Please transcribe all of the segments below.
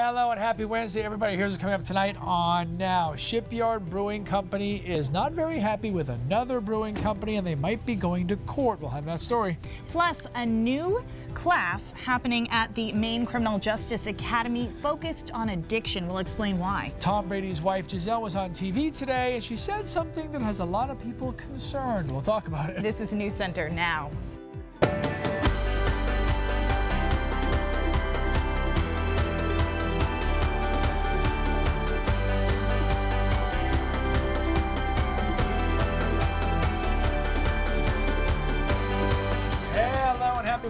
Hello and happy Wednesday, everybody. Here's what's coming up tonight on Now. Shipyard Brewing Company is not very happy with another brewing company, and they might be going to court. We'll have that story. Plus, a new class happening at the Maine Criminal Justice Academy focused on addiction. We'll explain why. Tom Brady's wife, Giselle, was on TV today, and she said something that has a lot of people concerned. We'll talk about it. This is News Center Now.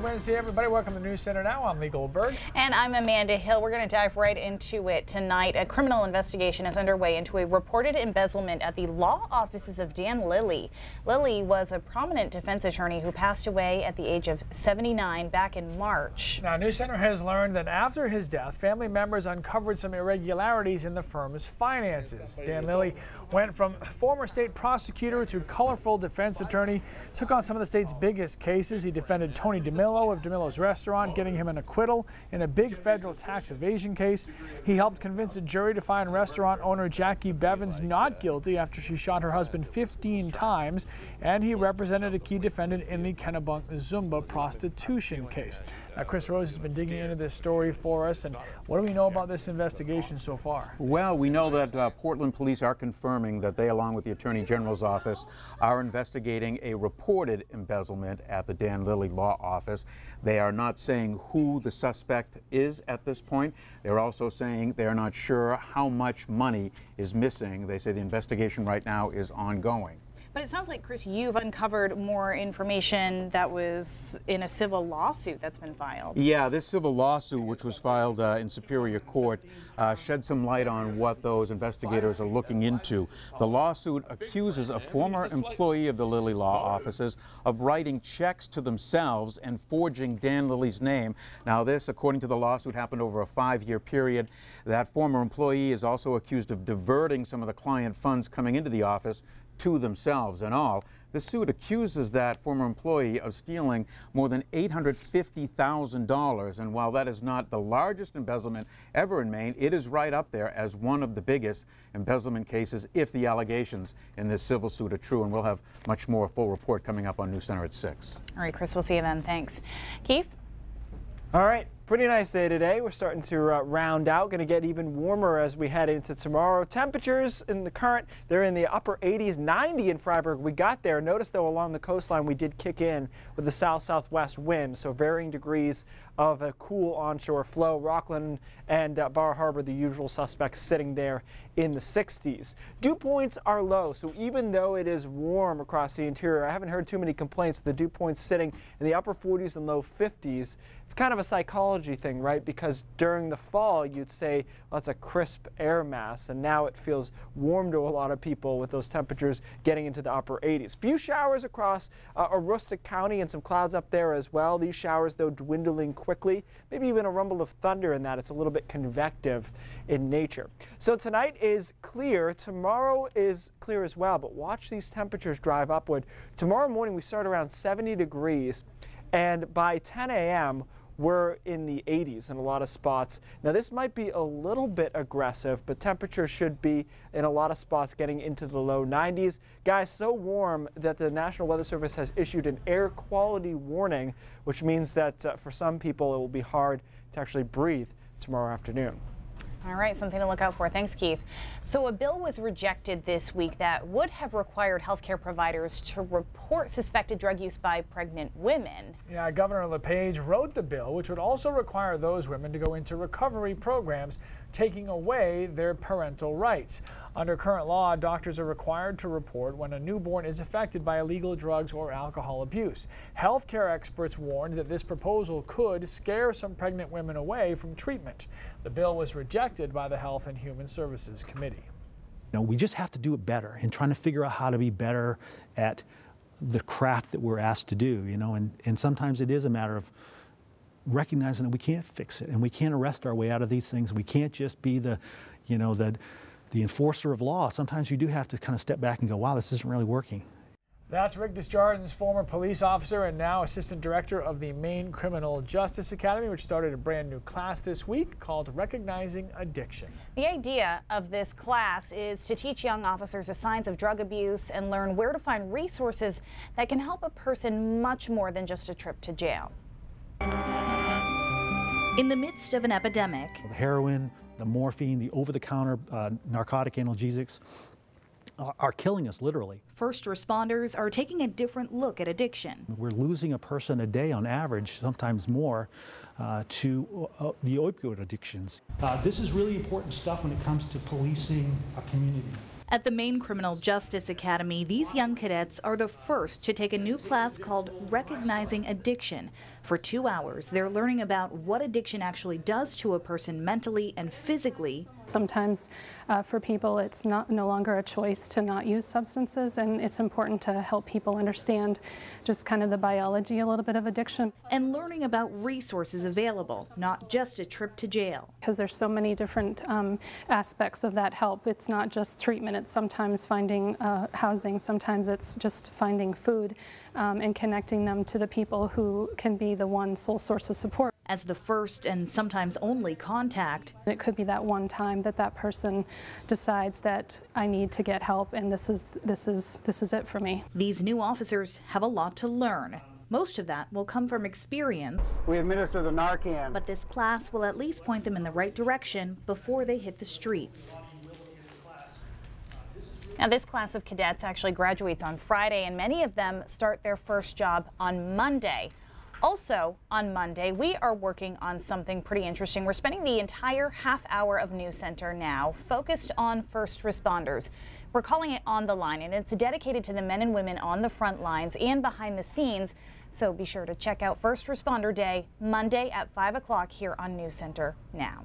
Wednesday, everybody. Welcome to News Center Now. I'm Lee Goldberg. And I'm Amanda Hill. We're going to dive right into it tonight. A criminal investigation is underway into a reported embezzlement at the law offices of Dan Lilly. Lilly was a prominent defense attorney who passed away at the age of 79 back in March. Now, News Center has learned that after his death, family members uncovered some irregularities in the firm's finances. Dan Lilly went from former state prosecutor to colorful defense attorney, took on some of the state's biggest cases. He defended Tony DeMillo of DeMillo's Restaurant, getting him an acquittal in a big federal tax evasion case. He helped convince a jury to find restaurant owner Jackie Bevins not guilty after she shot her husband 15 times, and he represented a key defendant in the Kennebunk Zumba prostitution case. Now, Chris Rose has been digging into this story for us, and what do we know about this investigation so far? Well, we know that Portland police are confirming that they, along with the Attorney General's office, are investigating a reported embezzlement at the Dan Lilly law office. They are not saying who the suspect is at this point. They're also saying they're not sure how much money is missing. They say the investigation right now is ongoing. But it sounds like, Chris, you've uncovered more information that was in a civil lawsuit that's been filed. Yeah, this civil lawsuit, which was filed in Superior Court, shed some light on what those investigators are looking into. The lawsuit accuses a former employee of the Lilly law offices of writing checks to themselves and forging Dan Lilly's name. Now, this, according to the lawsuit, happened over a 5-year period. That former employee is also accused of diverting some of the client funds coming into the office to themselves and all. The suit accuses that former employee of stealing more than $850,000, and while that is not the largest embezzlement ever in Maine, it is right up there as one of the biggest embezzlement cases if the allegations in this civil suit are true, and we'll have much more full report coming up on News Center at 6. All right, Chris, we'll see you then. Thanks. Keith? All right. Pretty nice day today. We're starting to round out. Going to get even warmer as we head into tomorrow. Temperatures in the current, they're in the upper 80s, 90 in Freiburg. We got there. Notice, though, along the coastline, we did kick in with the south-southwest wind, so varying degrees of a cool onshore flow. Rockland and Bar Harbor, the usual suspects, sitting there in the 60s. Dew points are low, so even though it is warm across the interior, I haven't heard too many complaints. The dew points sitting in the upper 40s and low 50s. It's kind of a psychology thing, right? Because during the fall, you'd say, well, that's a crisp air mass, and now it feels warm to a lot of people with those temperatures getting into the upper 80s. Few showers across Aroostook County and some clouds up there as well. These showers, though, dwindling quickly. Maybe even a rumble of thunder in that. It's a little bit convective in nature. So tonight is clear. Tomorrow is clear as well, but watch these temperatures drive upward. Tomorrow morning, we start around 70 degrees, and by 10 a.m., we're in the 80s in a lot of spots. Now, this might be a little bit aggressive, but temperatures should be in a lot of spots getting into the low 90s. Guys, so warm that the National Weather Service has issued an air quality warning, which means that for some people it will be hard to actually breathe tomorrow afternoon. All right, something to look out for. Thanks, Keith. So a bill was rejected this week that would have required healthcare providers to report suspected drug use by pregnant women. Yeah, Governor LePage wrote the bill, which would also require those women to go into recovery programs, taking away their parental rights. Under current law, doctors are required to report when a newborn is affected by illegal drugs or alcohol abuse. Healthcare experts warned that this proposal could scare some pregnant women away from treatment. The bill was rejected by the Health and Human Services Committee. You know, we just have to do it better and trying to figure out how to be better at the craft that we're asked to do, you know, and sometimes it is a matter of recognizing that we can't fix it and we can't arrest our way out of these things. We can't just be the, you know, the enforcer of law. Sometimes you do have to kind of step back and go, wow, this isn't really working. That's Rick Desjardins, former police officer and now assistant director of the Maine Criminal Justice Academy, which started a brand new class this week called Recognizing Addiction. The idea of this class is to teach young officers the signs of drug abuse and learn where to find resources that can help a person much more than just a trip to jail. In the midst of an epidemic, The heroin, the morphine, the over-the-counter narcotic analgesics are killing us, literally. first responders are taking a different look at addiction. We're losing a person a day on average, sometimes more, to the opioid addictions. This is really important stuff when it comes to policing a community. At the Maine Criminal Justice Academy, these young cadets are the first to take a new class called Recognizing Addiction. For 2 hours, they're learning about what addiction actually does to a person mentally and physically. Sometimes for people it's no longer a choice to not use substances, and it's important to help people understand just kind of the biology a little bit of addiction. And learning about resources available, not just a trip to jail. Because there's so many different aspects of that help. It's not just treatment, it's sometimes finding housing, sometimes it's just finding food and connecting them to the people who can be the one sole source of support. As the first and sometimes only contact. It could be that one time that that person decides that I need to get help and this is it for me. These new officers have a lot to learn. Most of that will come from experience. We administer the Narcan. But this class will at least point them in the right direction before they hit the streets. Now, this class of cadets actually graduates on Friday, and many of them start their first job on Monday. Also on Monday, we are working on something pretty interesting. We're spending the entire half hour of News Center now focused on first responders. We're calling it On the Line, and it's dedicated to the men and women on the front lines and behind the scenes. So be sure to check out First Responder Day, Monday at 5 o'clock here on News Center Now.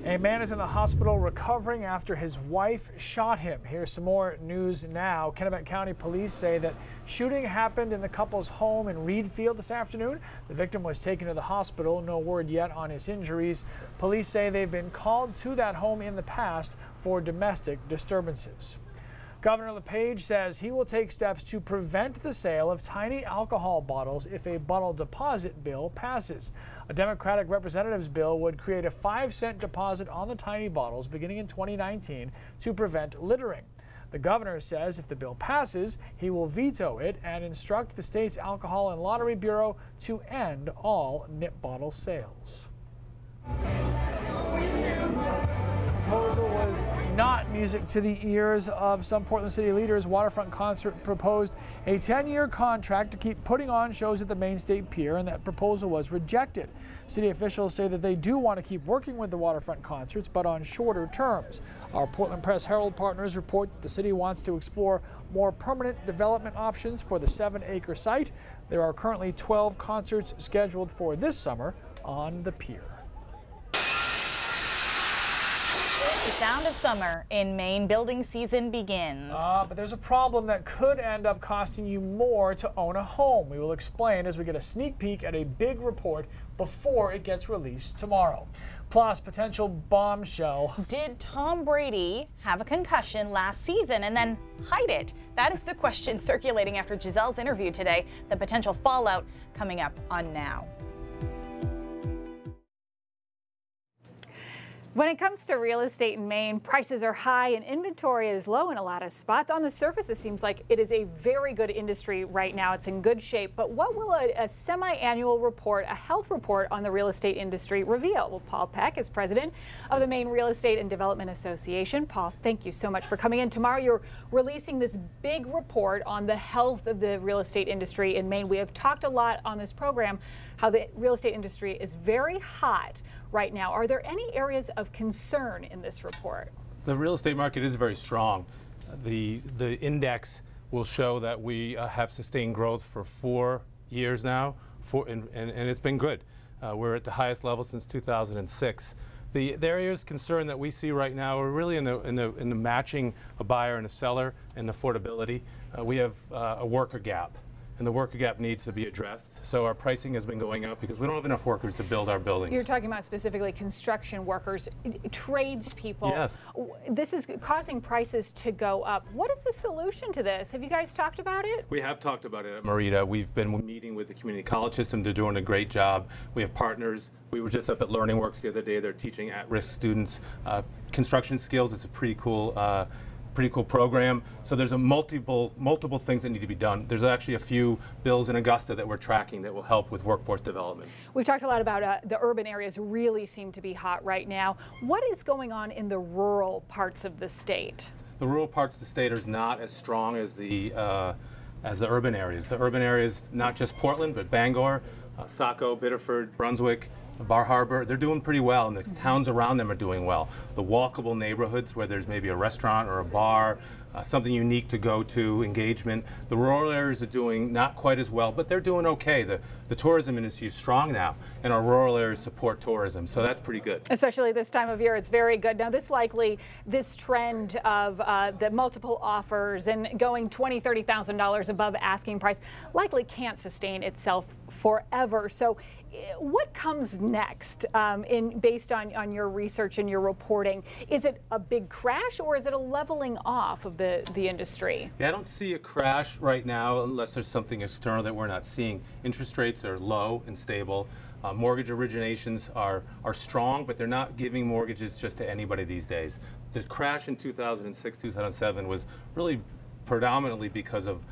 A man is in the hospital recovering after his wife shot him. Here's some more news now. Kennebec County Police say that shooting happened in the couple's home in Reedfield this afternoon. The victim was taken to the hospital. No word yet on his injuries. Police say they've been called to that home in the past for domestic disturbances. Governor LePage says he will take steps to prevent the sale of tiny alcohol bottles if a bottle deposit bill passes. A Democratic representative's bill would create a 5-cent deposit on the tiny bottles beginning in 2019 to prevent littering. The governor says if the bill passes, he will veto it and instruct the state's Alcohol and Lottery Bureau to end all nip bottle sales. Proposal was not music to the ears of some Portland City leaders. Waterfront Concert proposed a 10-year contract to keep putting on shows at the Main State Pier, and that proposal was rejected. City officials say that they do want to keep working with the Waterfront Concerts, but on shorter terms. Our Portland Press Herald partners report that the city wants to explore more permanent development options for the 7-acre site. There are currently 12 concerts scheduled for this summer on the pier. The sound of summer in Maine. Building season begins. But there's a problem that could end up costing you more to own a home. We will explain as we get a sneak peek at a big report before it gets released tomorrow. Plus, potential bombshell. Did Tom Brady have a concussion last season and then hide it? That is the question circulating after Gisele's interview today. The potential fallout coming up on Now. When it comes to real estate in Maine, prices are high and inventory is low in a lot of spots. On the surface, it seems like it is a very good industry right now. It's in good shape. But what will a semi-annual report, a health report on the real estate industry reveal? Well, Paul Peck is president of the Maine Real Estate and Development Association. Paul, thank you so much for coming in. Tomorrow, you're releasing this big report on the health of the real estate industry in Maine. We have talked a lot on this program how the real estate industry is very hot right now. Are there any areas of concern in this report? The real estate market is very strong. The index will show that we have sustained growth for 4 years now, and it's been good. We're at the highest level since 2006. The areas of concern that we see right now are really in the matching a buyer and a seller and affordability. We have a worker gap. and the worker gap needs to be addressed. So our pricing has been going up because we don't have enough workers to build our buildings. You're talking about specifically construction workers, tradespeople. Yes. This is causing prices to go up. What is the solution to this? Have you guys talked about it? We have talked about it at Merida. We've been meeting with the community college system. They're doing a great job. We have partners. We were just up at Learning Works the other day. They're teaching at-risk students construction skills. It's a pretty cool program. So there's multiple things that need to be done. There's actually a few bills in Augusta that we're tracking that will help with workforce development. We've talked a lot about the urban areas really seem to be hot right now. What is going on in the rural parts of the state? The rural parts of the state are not as strong as the urban areas. The urban areas, not just Portland, but Bangor, Saco, Biddeford, Brunswick, Bar Harbor, they're doing pretty well, and the towns around them are doing well. The walkable neighborhoods where there's maybe a restaurant or a bar, something unique to go to, engagement. The rural areas are doing not quite as well, but they're doing okay. The tourism industry is strong now, and our rural areas support tourism, so that's pretty good. Especially this time of year, it's very good. Now, this trend of the multiple offers and going $20,000, $30,000 above asking price likely can't sustain itself forever. So what comes next based on your research and your reporting? Is it a big crash or is it a leveling off of the industry? Yeah, I don't see a crash right now unless there's something external that we're not seeing. Interest rates are low and stable. Mortgage originations are strong, but they're not giving mortgages just to anybody these days. The crash in 2006, 2007 was really predominantly because of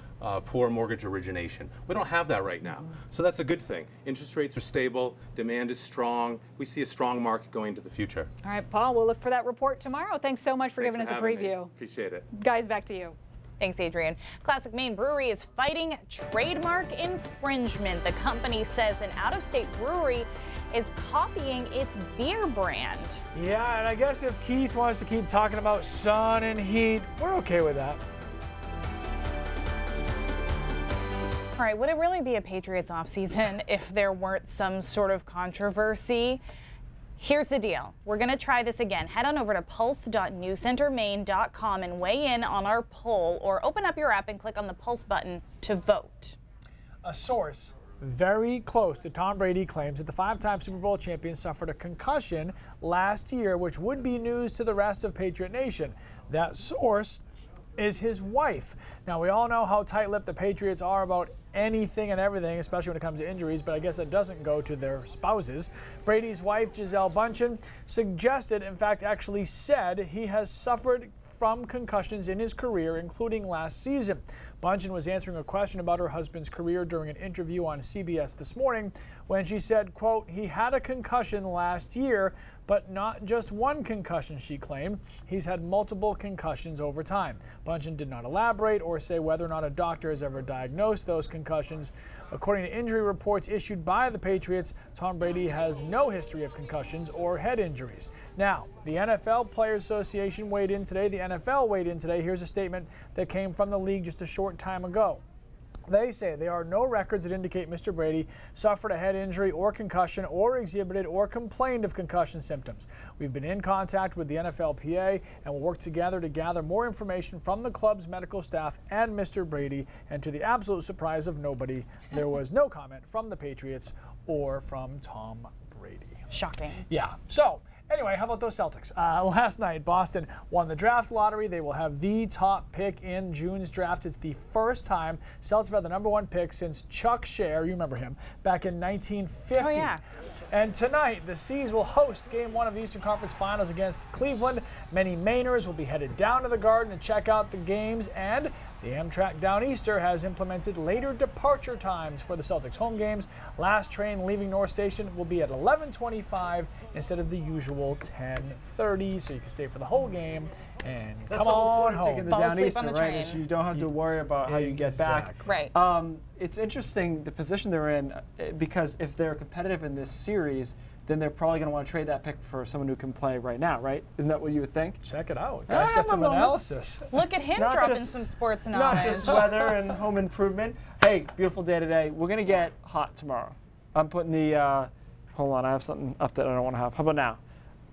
poor mortgage origination. We don't have that right now, so that's a good thing. Interest rates are stable, demand is strong. We see a strong market going into the future. All right, Paul, we'll look for that report tomorrow. Thanks so much for giving us a preview. Appreciate it. Guys, back to you. Thanks, Adrian. Classic Maine Brewery is fighting trademark infringement. The company says an out-of-state brewery is copying its beer brand. Yeah, and I guess if Keith wants to keep talking about sun and heat, we're okay with that. All right, would it really be a Patriots offseason if there weren't some sort of controversy? Here's the deal. We're going to try this again. Head on over to pulse.newscentermaine.com and weigh in on our poll, or open up your app and click on the Pulse button to vote. A source very close to Tom Brady claims that the five-time Super Bowl champion suffered a concussion last year, which would be news to the rest of Patriot Nation. That source is his wife. Now, we all know how tight-lipped the Patriots are about anything and everything, especially when it comes to injuries, but I guess that doesn't go to their spouses. Brady's wife, Gisele Bündchen, suggested, in fact, actually said he has suffered from concussions in his career, including last season. Bündchen was answering a question about her husband's career during an interview on CBS this morning when she said, quote, he had a concussion last year, but not just one concussion, she claimed. He's had multiple concussions over time. Bündchen did not elaborate or say whether or not a doctor has ever diagnosed those concussions. According to injury reports issued by the Patriots, Tom Brady has no history of concussions or head injuries. Now, the NFL Players Association weighed in today. The NFL weighed in today. Here's a statement that came from the league just a short time ago. They say there are no records that indicate Mr. Brady suffered a head injury or concussion or exhibited or complained of concussion symptoms. We've been in contact with the NFLPA and will work together to gather more information from the club's medical staff and Mr. Brady. And to the absolute surprise of nobody, there was no comment from the Patriots or from Tom Brady. Shocking. Yeah. So, anyway, how about those Celtics? Last night, Boston won the draft lottery. They will have the top pick in June's draft. It's the first time Celtics have had the #1 pick since Chuck Scher, you remember him, back in 1950. Oh, yeah. And tonight, the C's will host Game 1 of the Eastern Conference Finals against Cleveland. Many Mainers will be headed down to the Garden to check out the games, and the Amtrak Downeaster has implemented later departure times for the Celtics home games. Last train leaving North Station will be at 11:25 instead of the usual 10:30, so you can stay for the whole game and come on home. Taking the Fall asleep on Downeaster, the right? train. So you don't have to worry about how you get back. Right. It's interesting the position they're in because if they're competitive in this series, then they're probably going to want to trade that pick for someone who can play right now, right? Isn't that what you would think? Check it out. Guys got some analysis. Look at him Not dropping just- some sports knowledge. Not just weather and home improvement. Hey, beautiful day today. We're going to get hot tomorrow. I'm putting the, hold on, I have something up that I don't want to have. How about now?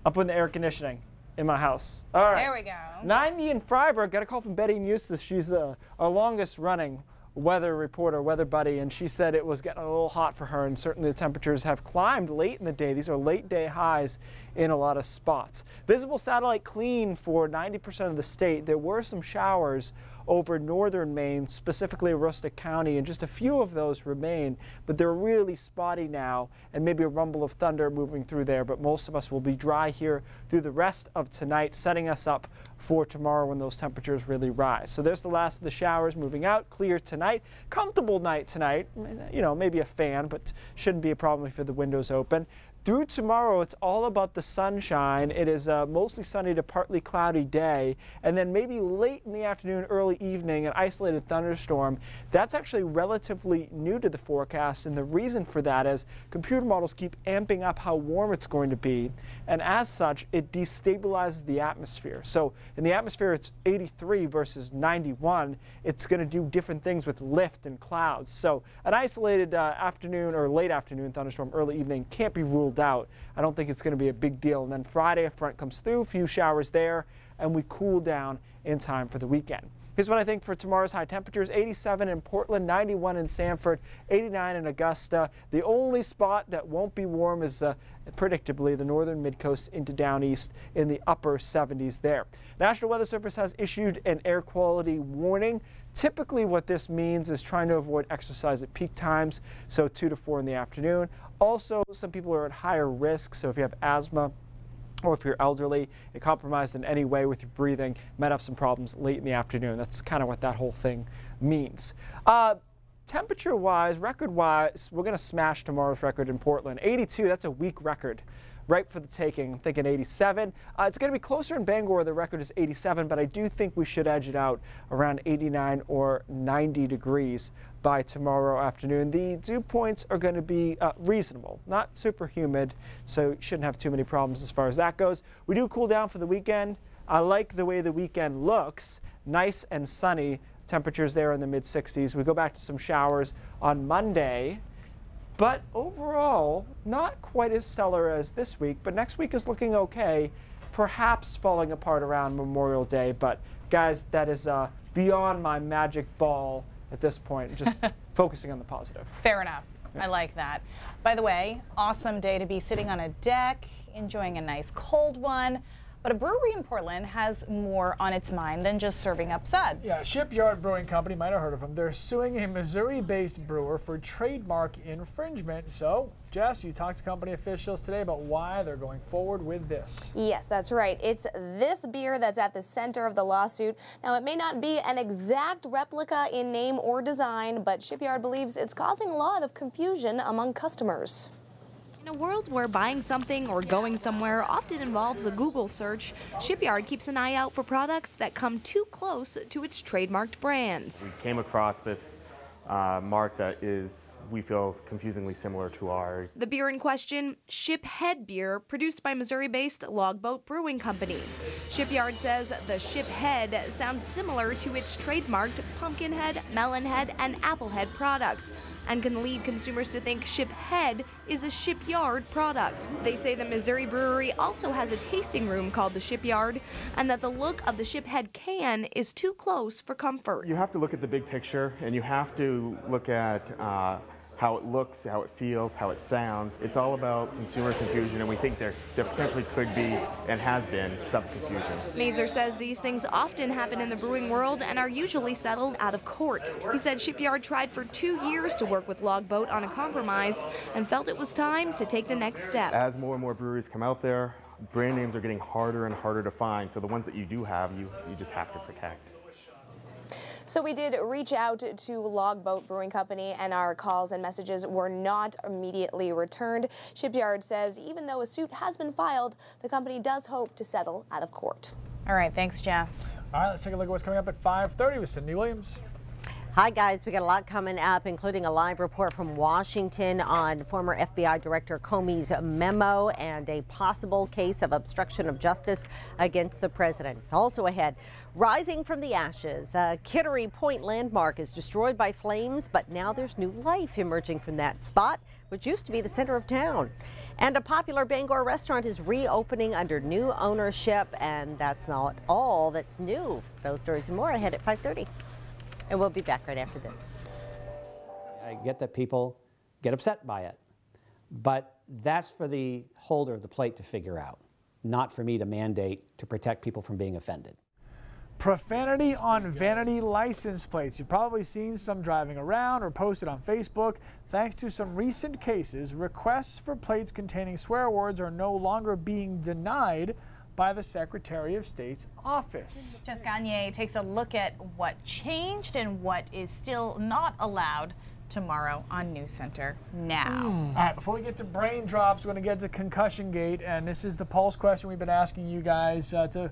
I'm putting the air conditioning in my house. All right. There we go. 90 in Freiburg. Got a call from Betty Musis. She's our longest running weather reporter, weather buddy, and she said it was getting a little hot for her, and certainly the temperatures have climbed late in the day. These are late day highs in a lot of spots. Visible satellite clean for 90% of the state. There were some showers over northern Maine, specifically Aroostook County, and just a few of those remain, but they're really spotty now, and maybe a rumble of thunder moving through there, but most of us will be dry here through the rest of tonight, setting us up for tomorrow when those temperatures really rise. So there's the last of the showers moving out. Clear tonight. Comfortable night tonight. You know, maybe a fan, but shouldn't be a problem if the window's open. Through tomorrow, it's all about the sunshine. It is a mostly sunny to partly cloudy day, and then maybe late in the afternoon, early evening, an isolated thunderstorm. That's actually relatively new to the forecast, and the reason for that is computer models keep amping up how warm it's going to be, and as such, it destabilizes the atmosphere. So in the atmosphere, it's 83 versus 91. It's going to do different things with lift and clouds. So an isolated afternoon or late afternoon thunderstorm, early evening can't be ruled out. I don't think it's going to be a big deal. And then Friday, a front comes through, a few showers there, and we cool down in time for the weekend. Here's what I think for tomorrow's high temperatures: 87 in Portland, 91 in Sanford, 89 in Augusta. The only spot that won't be warm is predictably the northern mid-coast into down east in the upper 70s there. National Weather Service has issued an air quality warning. Typically what this means is trying to avoid exercise at peak times, so 2 to 4 in the afternoon. Also, some people are at higher risk, so if you have asthma or if you're elderly and compromised in any way with your breathing, might have some problems late in the afternoon. That's kind of what that whole thing means. Temperature-wise, record-wise, we're going to smash tomorrow's record in Portland. 82, that's a week record. Right for the taking. I'm thinking 87. It's going to be closer in Bangor. The record is 87, but I do think we should edge it out around 89 or 90 degrees by tomorrow afternoon. The dew points are going to be reasonable, not super humid, so you shouldn't have too many problems as far as that goes. We do cool down for the weekend. I like the way the weekend looks. Nice and sunny. Temperatures there in the mid-60s. We go back to some showers on Monday. But overall, not quite as stellar as this week, but next week is looking okay, perhaps falling apart around Memorial Day. But guys, that is beyond my magic ball at this point, just focusing on the positive. Fair enough. Yeah. I like that. By the way, awesome day to be sitting on a deck, enjoying a nice cold one. But a brewery in Portland has more on its mind than just serving up suds. Yeah, Shipyard Brewing Company, might have heard of them. They're suing a Missouri-based brewer for trademark infringement. So, Jess, you talked to company officials today about why they're going forward with this. Yes, that's right. It's this beer that's at the center of the lawsuit. Now, it may not be an exact replica in name or design, but Shipyard believes it's causing a lot of confusion among customers. In a world where buying something or going somewhere often involves a Google search, Shipyard keeps an eye out for products that come too close to its trademarked brands. We came across this mark that is, we feel, confusingly similar to ours. The beer in question, Ship Head beer, produced by Missouri-based Logboat Brewing Company. Shipyard says the Ship Head sounds similar to its trademarked Pumpkinhead, Melonhead, and Applehead products, and can lead consumers to think Ship Head is a Shipyard product. They say the Missouri brewery also has a tasting room called the Shipyard, and that the look of the Ship Head can is too close for comfort. You have to look at the big picture, and you have to look at how it looks, how it feels, how it sounds. It's all about consumer confusion, and we think there potentially could be and has been some confusion. Mazur says these things often happen in the brewing world and are usually settled out of court. He said Shipyard tried for 2 years to work with Logboat on a compromise and felt it was time to take the next step. As more and more breweries come out there, brand names are getting harder and harder to find, so the ones that you do have, you just have to protect. So we did reach out to Logboat Brewing Company, and our calls and messages were not immediately returned. Shipyard says even though a suit has been filed, the company does hope to settle out of court. All right, thanks, Jess. All right, let's take a look at what's coming up at 5:30 with Cindy Williams. Hi guys, we got a lot coming up, including a live report from Washington on former FBI Director Comey's memo and a possible case of obstruction of justice against the president. Also ahead, rising from the ashes, Kittery Point landmark is destroyed by flames, but now there's new life emerging from that spot, which used to be the center of town. And a popular Bangor restaurant is reopening under new ownership, and that's not all that's new. Those stories and more ahead at 5:30. And we'll be back right after this. I get that people get upset by it, but that's for the holder of the plate to figure out, not for me to mandate to protect people from being offended. Profanity on vanity license plates. You've probably seen some driving around or posted on Facebook. Thanks to some recent cases, requests for plates containing swear words are no longer being denied by the Secretary of State's office. Jess Gagne takes a look at what changed and what is still not allowed tomorrow on News Center Now. All right, before we get to brain drops, we're going to get to Concussion Gate, and this is the Pulse question we've been asking you guys to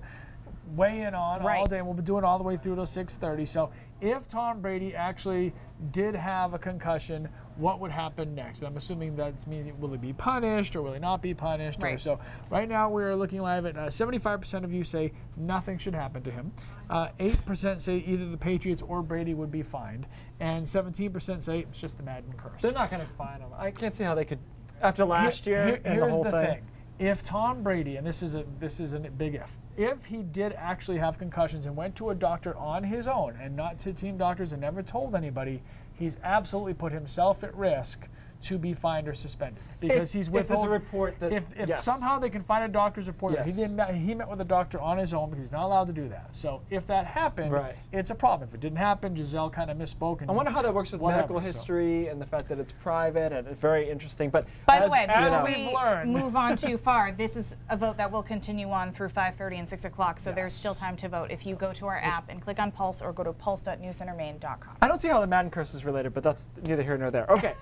weigh in on all day, and we'll be doing all the way through till 6:30. So if Tom Brady actually did have a concussion, what would happen next? And I'm assuming that means, will he be punished or will he not be punished? Or so right now we're looking live at 75% of you say nothing should happen to him. 8% say either the Patriots or Brady would be fined, and 17% say it's just the Madden curse. They're not going to fine him. I can't see how they could, after last year and the whole thing. If Tom Brady, and this is a big if he did actually have concussions and went to a doctor on his own and not to team doctors and never told anybody, he's absolutely put himself at risk to be fined or suspended because he's with. If there's a report that if somehow they can find a doctor's report, he met with a doctor on his own because he's not allowed to do that. So if that happened, it's a problem. If it didn't happen, Giselle kind of misspoke. And I wonder how that works with medical history and the fact that it's private, and it's very interesting. But by the way, as we move on too far, this is a vote that will continue on through 5:30 and 6 o'clock. So there's still time to vote if you go to our app and click on Pulse or go to pulse.newscentermaine.com. I don't see how the Madden curse is related, but that's neither here nor there. Okay.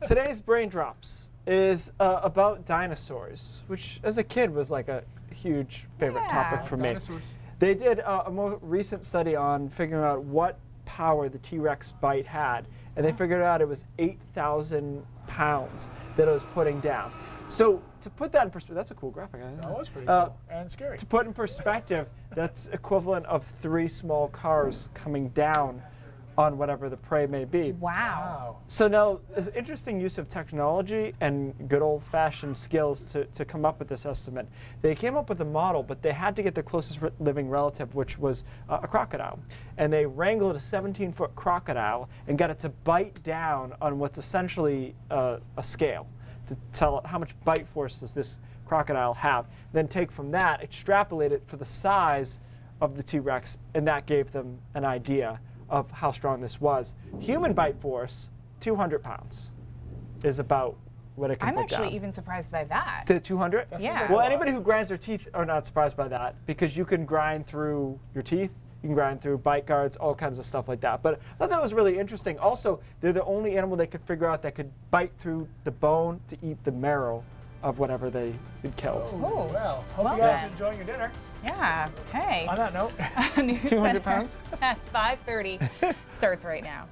Today's Brain Drops is about dinosaurs, which as a kid was like a huge favorite topic for me. They did a more recent study on figuring out what power the T-Rex bite had, and they figured out it was 8,000 pounds that it was putting down. So to put that in perspective, that's a cool graphic. That was pretty cool and scary. To put in perspective, that's equivalent of 3 small cars coming down on whatever the prey may be. Wow. So now, it's interesting use of technology and good old-fashioned skills to come up with this estimate. They came up with a model, but they had to get the closest living relative, which was a crocodile. And they wrangled a 17-foot crocodile and got it to bite down on what's essentially a scale to tell it how much bite force does this crocodile have. Then take from that, extrapolate it for the size of the T-Rex, and that gave them an idea of how strong this was. Human bite force, 200 pounds, is about what it can put down. I'm actually even surprised by that. To 200? Yeah. Well, anybody who grinds their teeth are not surprised by that because you can grind through your teeth, you can grind through bite guards, all kinds of stuff like that. But I thought that was really interesting. Also, they're the only animal they could figure out that could bite through the bone to eat the marrow of whatever they had killed. Oh, well. Hope you guys are enjoying your dinner. Yeah. Hey. On that note, 200 pounds at 5:30 starts right now.